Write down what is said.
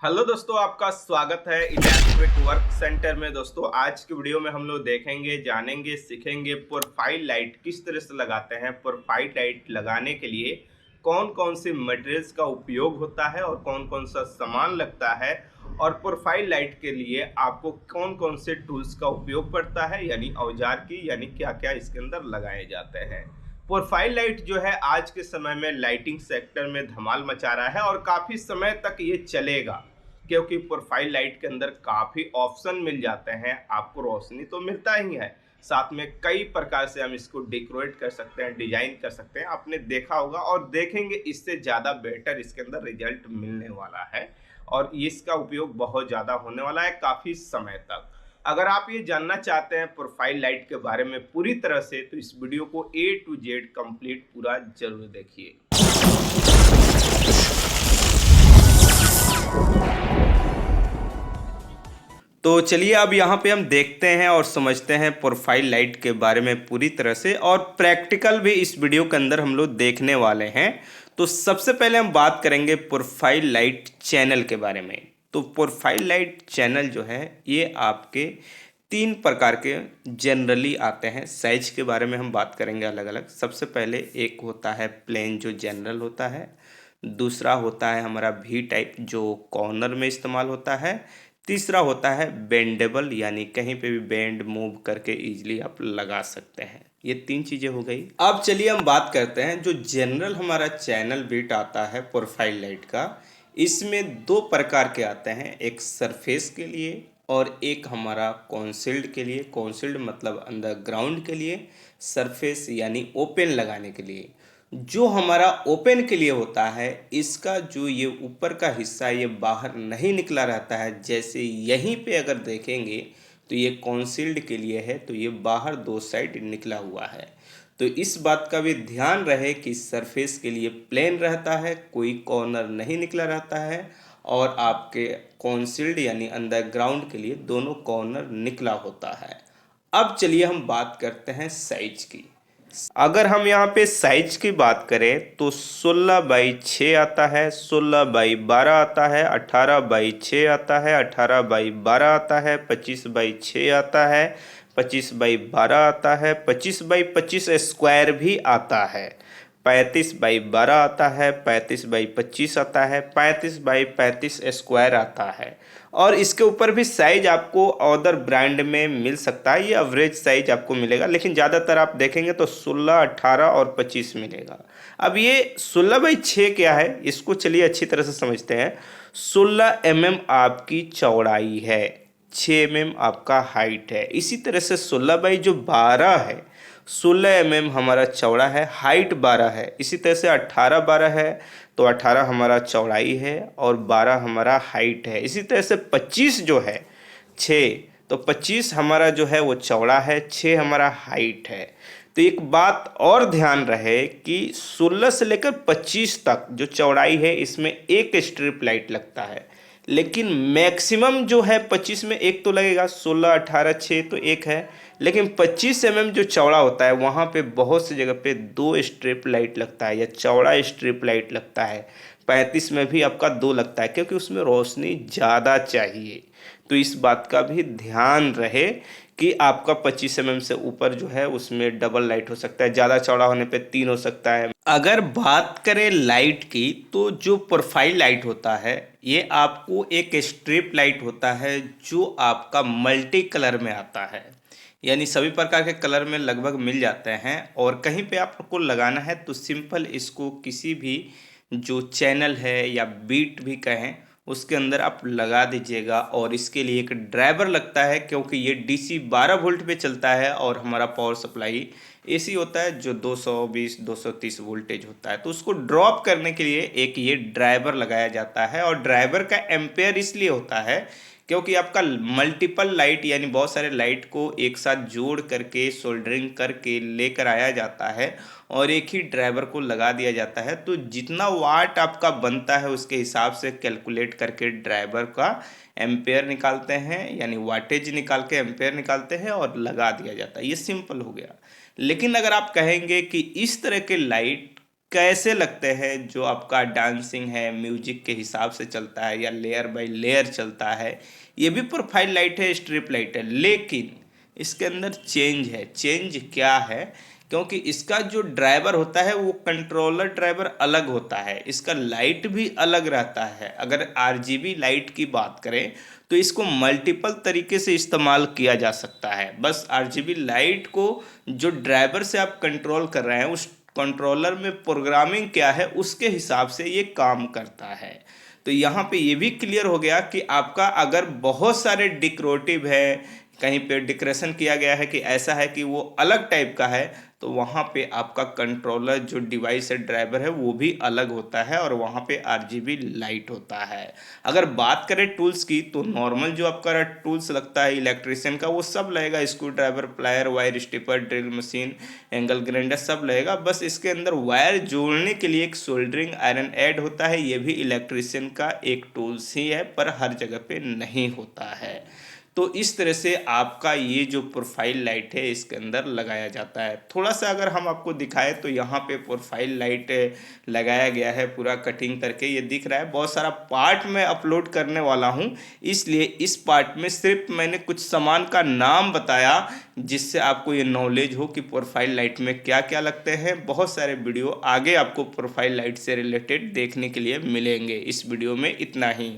Hello दोस्तों, आपका स्वागत है इलेक्ट्रिक वर्क सेंटर में। दोस्तों, आज की वीडियो में हम लोग देखेंगे, जानेंगे, सीखेंगे प्रोफाइल लाइट किस तरह से लगाते हैं। प्रोफाइल लाइट लगाने के लिए कौन कौन से मटेरियल्स का उपयोग होता है और कौन कौन सा सामान लगता है, और प्रोफाइल लाइट के लिए आपको कौन कौन से टूल्स का उपयोग पड़ता है, यानी औजार की, यानी क्या क्या इसके अंदर लगाए जाते हैं। प्रोफाइल लाइट जो है आज के समय में लाइटिंग सेक्टर में धमाल मचा रहा है और काफ़ी समय तक ये चलेगा, क्योंकि प्रोफाइल लाइट के अंदर काफ़ी ऑप्शन मिल जाते हैं। आपको रोशनी तो मिलता ही है, साथ में कई प्रकार से हम इसको डेकोरेट कर सकते हैं, डिजाइन कर सकते हैं। आपने देखा होगा और देखेंगे, इससे ज़्यादा बेटर इसके अंदर रिजल्ट मिलने वाला है और इसका उपयोग बहुत ज़्यादा होने वाला है काफ़ी समय तक। अगर आप ये जानना चाहते हैं प्रोफाइल लाइट के बारे में पूरी तरह से, तो इस वीडियो को A to Z कंप्लीट पूरा जरूर देखिए। तो चलिए अब यहाँ पे हम देखते हैं और समझते हैं प्रोफाइल लाइट के बारे में पूरी तरह से, और प्रैक्टिकल भी इस वीडियो के अंदर हम लोग देखने वाले हैं। तो सबसे पहले हम बात करेंगे प्रोफाइल लाइट चैनल के बारे में। तो प्रोफाइल लाइट चैनल जो है ये आपके तीन प्रकार के जनरली आते हैं। साइज के बारे में हम बात करेंगे अलग अलग। सबसे पहले एक होता है प्लेन जो जनरल होता है, दूसरा होता है हमारा वी टाइप जो कॉर्नर में इस्तेमाल होता है, तीसरा होता है बेंडेबल यानी कहीं पे भी बेंड मूव करके इजीली आप लगा सकते हैं। ये तीन चीज़ें हो गई। अब चलिए हम बात करते हैं जो जनरल हमारा चैनल बिट आता है प्रोफाइल लाइट का। इसमें दो प्रकार के आते हैं, एक सरफेस के लिए और एक हमारा कॉन्सिल्ड के लिए। कॉन्सिल्ड मतलब अंडरग्राउंड के लिए, सरफेस यानी ओपन लगाने के लिए। जो हमारा ओपन के लिए होता है, इसका जो ये ऊपर का हिस्सा ये बाहर नहीं निकला रहता है। जैसे यहीं पे अगर देखेंगे तो ये कॉन्सील्ड के लिए है, तो ये बाहर दो साइड निकला हुआ है। तो इस बात का भी ध्यान रहे कि सरफेस के लिए प्लेन रहता है, कोई कॉर्नर नहीं निकला रहता है, और आपके कॉन्सील्ड यानी अंडरग्राउंड के लिए दोनों कॉर्नर निकला होता है। अब चलिए हम बात करते हैं साइज की। अगर हम यहाँ पे साइज की बात करें तो 16x6 आता है, 16x12 आता है, 18x6 आता है, 18x12 आता है, 25x6 आता है, 25x12 आता है, 25x25 स्क्वायर भी आता है, 35x12 आता है, 35x25 आता है, 35x35 स्क्वायर आता है। और इसके ऊपर भी साइज आपको अदर ब्रांड में मिल सकता है। ये एवरेज साइज आपको मिलेगा, लेकिन ज़्यादातर आप देखेंगे तो 16, 18 और 25 मिलेगा। अब ये 16x6 क्या है, इसको चलिए अच्छी तरह से समझते हैं। 16 mm आपकी चौड़ाई है, 6 mm आपका हाइट है। इसी तरह से 16x12 है, 16 mm हमारा चौड़ा है, हाइट 12 है। इसी तरह से 18-12 है, तो 18 हमारा चौड़ाई है और 12 हमारा हाइट है। इसी तरह से 25 जो है 6, तो 25 हमारा जो है वो चौड़ा है, 6 हमारा हाइट है। तो एक बात और ध्यान रहे कि 16 से लेकर 25 तक जो चौड़ाई है, इसमें एक स्ट्रिप लाइट लगता है, लेकिन मैक्सिमम जो है 25 में एक तो लगेगा। 16, 18, 6 तो एक है, लेकिन 25 mm जो चौड़ा होता है वहाँ पे बहुत सी जगह पे दो स्ट्रिप लाइट लगता है या चौड़ा स्ट्रिप लाइट लगता है। 35 में भी आपका दो लगता है, क्योंकि उसमें रोशनी ज़्यादा चाहिए। तो इस बात का भी ध्यान रहे कि आपका 25 mm से ऊपर जो है उसमें डबल लाइट हो सकता है, ज़्यादा चौड़ा होने पे 3 हो सकता है। अगर बात करें लाइट की, तो जो प्रोफाइल लाइट होता है ये आपको एक स्ट्रिप लाइट होता है जो आपका मल्टी कलर में आता है, यानी सभी प्रकार के कलर में लगभग मिल जाते हैं। और कहीं पे आपको लगाना है तो सिंपल इसको किसी भी जो चैनल है या बीट भी कहें उसके अंदर आप लगा दीजिएगा। और इसके लिए एक ड्राइवर लगता है, क्योंकि ये DC 12 वोल्ट पे चलता है और हमारा पावर सप्लाई AC होता है जो 220 230 वोल्टेज होता है। तो उसको ड्रॉप करने के लिए एक ये ड्राइवर लगाया जाता है। और ड्राइवर का एम्पेयर इसलिए होता है क्योंकि आपका मल्टीपल लाइट यानी बहुत सारे लाइट को एक साथ जोड़ करके सोल्डरिंग करके लेकर आया जाता है और एक ही ड्राइवर को लगा दिया जाता है। तो जितना वाट आपका बनता है उसके हिसाब से कैलकुलेट करके ड्राइवर का एम्पेयर निकालते हैं, यानी वाटेज निकाल के एम्पेयर निकालते हैं और लगा दिया जाता है। ये सिंपल हो गया। लेकिन अगर आप कहेंगे कि इस तरह के लाइट कैसे लगते हैं, जो आपका डांसिंग है म्यूजिक के हिसाब से चलता है या लेयर बाय लेयर चलता है, ये भी प्रोफाइल लाइट है, स्ट्रिप लाइट है, लेकिन इसके अंदर चेंज है। चेंज क्या है? क्योंकि इसका जो ड्राइवर होता है वो कंट्रोलर ड्राइवर अलग होता है, इसका लाइट भी अलग रहता है। अगर आरजीबी लाइट की बात करें तो इसको मल्टीपल तरीके से इस्तेमाल किया जा सकता है। बस आरजीबी लाइट को जो ड्राइवर से आप कंट्रोल कर रहे हैं, उस कंट्रोलर में प्रोग्रामिंग क्या है उसके हिसाब से ये काम करता है। तो यहाँ पे ये भी क्लियर हो गया कि आपका अगर बहुत सारे डेकोरेटिव है, कहीं पे डेकोरेशन किया गया है कि ऐसा है कि वो अलग टाइप का है, तो वहाँ पे आपका कंट्रोलर जो डिवाइस है, ड्राइवर है, वो भी अलग होता है और वहाँ पे आरजीबी लाइट होता है। अगर बात करें टूल्स की, तो नॉर्मल जो आपका टूल्स लगता है इलेक्ट्रिशियन का, वो सब लगेगा, screw driver, plier, wire stripper, drill machine, angle grinder सब लगेगा। बस इसके अंदर वायर जोड़ने के लिए एक सोल्डरिंग आयरन ऐड होता है, ये भी इलेक्ट्रिशियन का एक टूल्स ही है, पर हर जगह पे नहीं होता है। तो इस तरह से आपका ये जो प्रोफाइल लाइट है इसके अंदर लगाया जाता है। थोड़ा सा अगर हम आपको दिखाएं तो यहाँ पे प्रोफाइल लाइट लगाया गया है, पूरा कटिंग करके ये दिख रहा है। बहुत सारा पार्ट मैं अपलोड करने वाला हूँ, इसलिए इस पार्ट में सिर्फ मैंने कुछ सामान का नाम बताया, जिससे आपको ये नॉलेज हो कि प्रोफाइल लाइट में क्या क्या लगते हैं। बहुत सारे वीडियो आगे आपको प्रोफाइल लाइट से रिलेटेड देखने के लिए मिलेंगे। इस वीडियो में इतना ही।